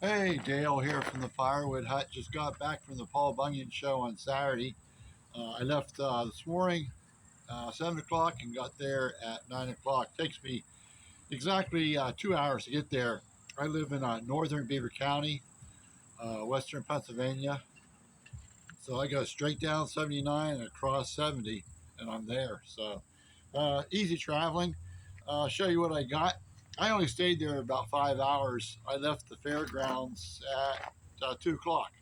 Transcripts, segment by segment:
Hey, Dale here from the Firewood Hut. Just got back from the Paul Bunyan show on Saturday. I left this morning, 7 o'clock, and got there at 9 o'clock. Takes me exactly 2 hours to get there. I live in northern Beaver County, western Pennsylvania. So I go straight down 79 and across 70, and I'm there. So easy traveling. Show you what I got. I only stayed there about 5 hours. I left the fairgrounds at 2 o'clock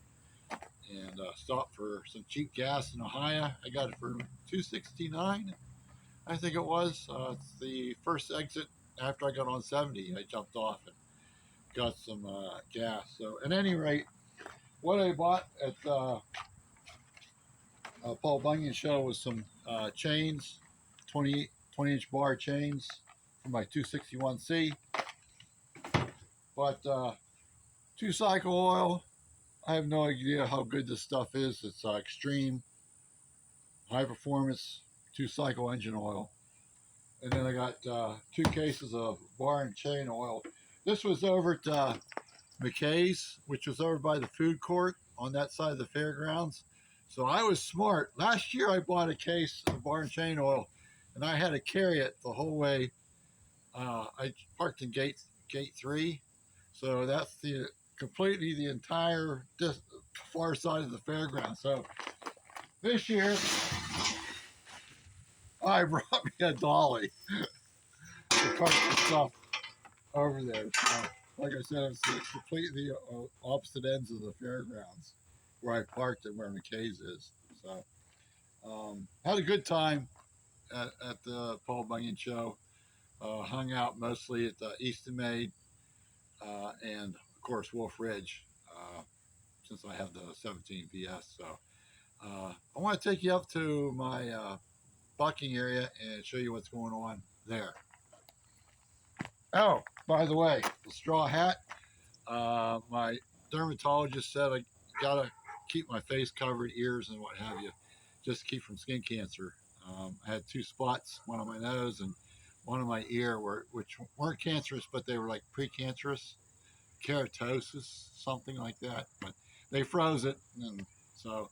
and stopped for some cheap gas in Ohio. I got it for 269, I think it was. It's the first exit after I got on 70. I jumped off and got some gas. So at any rate, what I bought at Paul Bunyan show was some chains, 20-inch bar chains for my 261C. But two cycle oil, I have no idea how good this stuff is. It's extreme high performance two cycle engine oil. And then I got 2 cases of bar and chain oil. This was over at McKay's, which was over by the food court on that side of the fairgrounds. So I was smart. Last year I bought a case of bar and chain oil, and I had to carry it the whole way. I parked in gate 3, so that's completely the entire far side of the fairground. So this year I brought me a dolly to cart the stuff over there. So, like I said, it's completely opposite ends of the fairgrounds where I parked and where McKay's is. So had a good time at the Paul Bunyan show. Hung out mostly at the Easton Maid and of course Wolf Ridge, since I have the 17 VS. So I want to take you up to my bucking area and show you what's going on there. Oh, by the way, the straw hat. My dermatologist said I gotta keep my face covered, ears and what have you, just to keep from skin cancer. I had 2 spots, one on my nose and one on my ear, which weren't cancerous, but they were like precancerous, keratosis, something like that. But they froze it, and so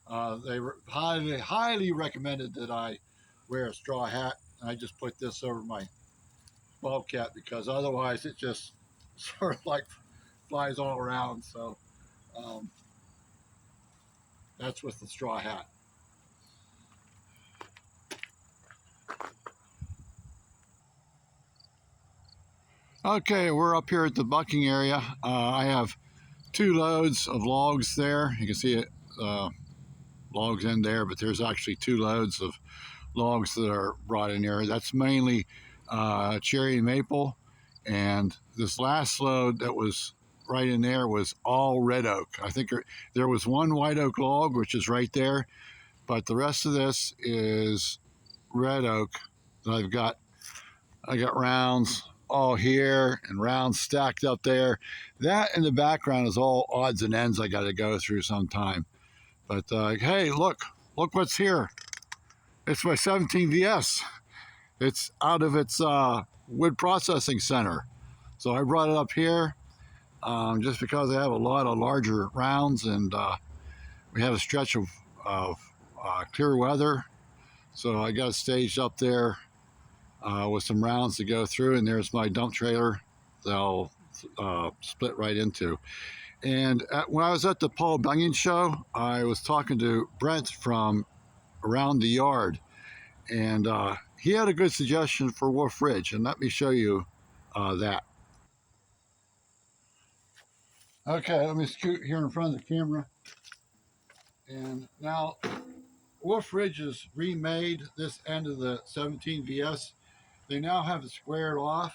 they highly recommended that I wear a straw hat. I just put this over my ball cap because otherwise it just sort of like flies all around. So um, that's with the straw hat. Okay, we're up here at the bucking area. I have 2 loads of logs there. You can see it, logs in there, but there's actually 2 loads of logs that are brought in here. That's mainly cherry and maple, and this last load that was right in there was all red oak. I think there was 1 white oak log, which is right there, but the rest of this is red oak. I got rounds all here and rounds stacked up there. That in the background is all odds and ends I got to go through sometime. But hey, look what's here. It's my 17 VS. It's out of its wood processing center. So I brought it up here just because I have a lot of larger rounds, and we had a stretch of clear weather. So I got it staged up there with some rounds to go through, and there's my dump trailer they'll split right into. And when I was at the Paul Bunyan show, I was talking to Brent from Around the Yard, and he had a good suggestion for Wolf Ridge, and let me show you that. Okay, let me scoot here in front of the camera. And now Wolf Ridge has remade this end of the 17 VS. They now have it squared off.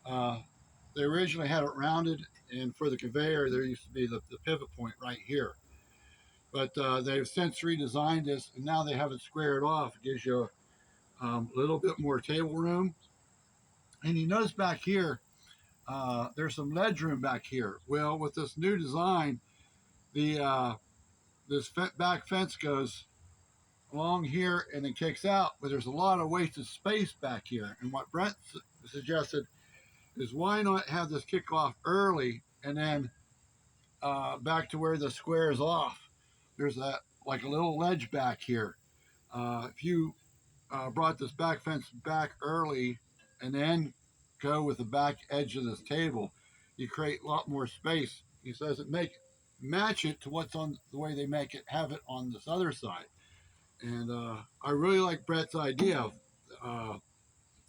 They originally had it rounded, and for the conveyor, there used to be the pivot point right here. But they've since redesigned this, and now they have it squared off. It gives you a little bit more table room. And you notice back here, there's some ledge room back here. Well, with this new design, the this back fence goes along here and it kicks out, but there's a lot of wasted space back here. And what Brent suggested is why not have this kick off early and then back to where the square is off. There's that like a little ledge back here. If you brought this back fence back early and then go with the back edge of this table, you create a lot more space. He says it match it to what's on the way they make it have it on this other side. And I really like Brett's idea of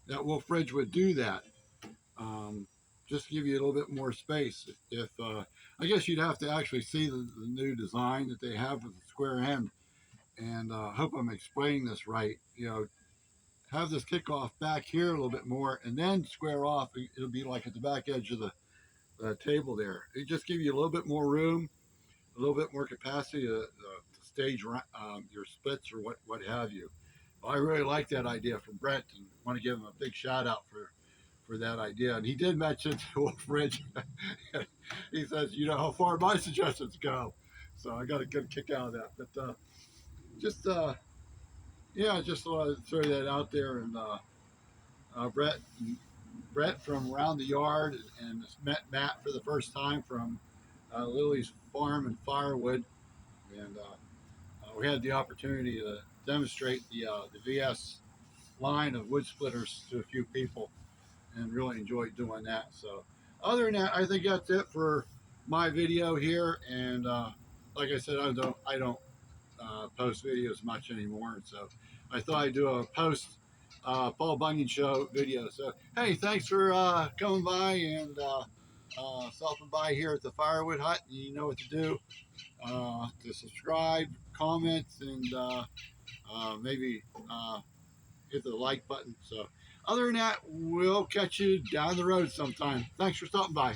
that Wolf Ridge would do that. Just give you a little bit more space. If I guess you'd have to actually see the new design that they have with the square end, and hope I'm explaining this right. You know, have this kickoff back here a little bit more, and then square off. It'll be like at the back edge of the table there. It just give you a little bit more room, a little bit more capacity to stage your splits or what have you. I really like that idea from Brett, and want to give him a big shout out for that idea. And he did mention Wolf Ridge. He says, you know how far my suggestions go. So I got a good kick out of that. But just, yeah, just want to throw that out there. And Brett from Around the Yard and met Matt for the first time from Lily's Farm and Firewood. And we had the opportunity to demonstrate the VS line of wood splitters to a few people, and really enjoyed doing that. So other than that, I think that's it for my video here. And like I said, I don't post videos much anymore. So I thought I'd do a post Paul Bunyan show video. So hey, thanks for coming by and stopping by here at the Firewood Hut. You know what to do. To subscribe, comment, and maybe hit the like button. So other than that, we'll catch you down the road sometime. Thanks for stopping by.